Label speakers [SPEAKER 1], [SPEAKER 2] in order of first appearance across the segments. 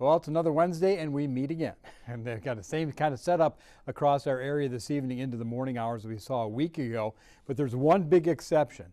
[SPEAKER 1] Well, it's another Wednesday and we meet again. And they've got the same kind of setup across our area this evening into the morning hours we saw a week ago. But there's one big exception.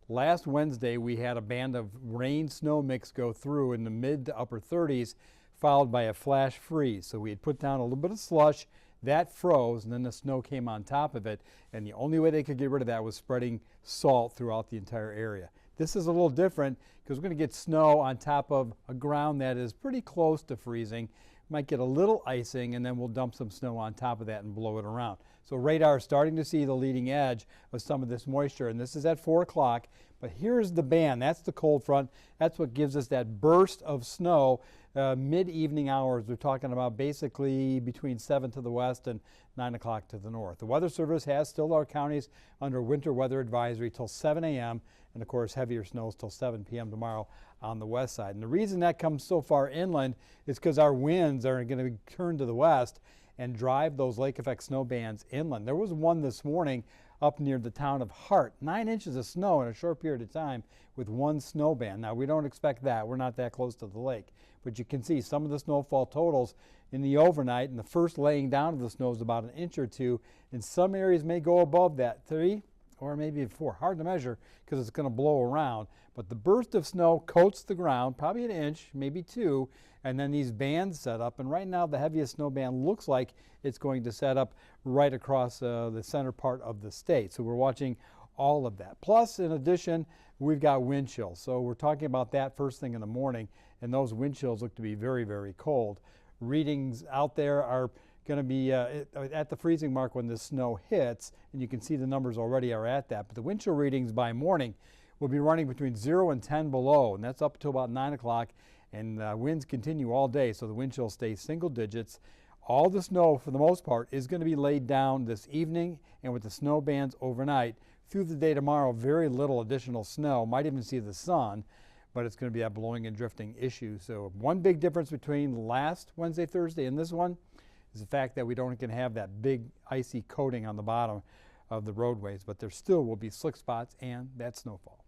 [SPEAKER 1] Last Wednesday we had a band of rain-snow mix go through in the mid to upper 30s, followed by a flash freeze. So we had put down a little bit of slush, that froze, and then the snow came on top of it. And the only way they could get rid of that was spreading salt throughout the entire area. This is a little different because we're going to get snow on top of a ground that is pretty close to freezing. Might get a little icing, and then we'll dump some snow on top of that and blow it around. So radar is starting to see the leading edge of some of this moisture, and this is at 4 o'clock. But here's the band. That's the cold front. That's what gives us that burst of snow mid-evening hours. We're talking about basically between 7 to the west and 9 o'clock to the north. The Weather Service has still our counties under winter weather advisory till 7 a.m. and of course heavier snows till 7 p.m. tomorrow on the west side. And the reason that comes so far inland is because our winds are going to turn to the west and drive those lake effect snow bands inland. There was one this morning up near the town of Hart, 9 inches of snow in a short period of time with one snow band. Now we don't expect that. We're not that close to the lake. But you can see some of the snowfall totals in the overnight, and the first laying down of the snow is about 1 inch or 2. In some areas may go above that, 3 or maybe 4. Hard to measure because it's going to blow around. But the burst of snow coats the ground, probably 1 inch, maybe 2, and then these bands set up. And right now the heaviest snow band looks like it's going to set up right across the center part of the state. So we're watching all of that. Plus, in addition, we've got wind chills. So we're talking about that first thing in the morning, and those wind chills look to be very, very cold. Readings out there are going to be at the freezing mark when the snow hits, and you can see the numbers already are at that. But the wind chill readings by morning will be running between 0 and 10 below, and that's up to about 9 o'clock, and winds continue all day, so the wind chill stays single digits. All the snow, for the most part, is going to be laid down this evening, and with the snow bands overnight. Through the day tomorrow, very little additional snow. Might even see the sun, but it's going to be a blowing and drifting issue. So one big difference between last Wednesday, Thursday, and this one is the fact that we don't going to have that big icy coating on the bottom of the roadways, but there still will be slick spots and that snowfall.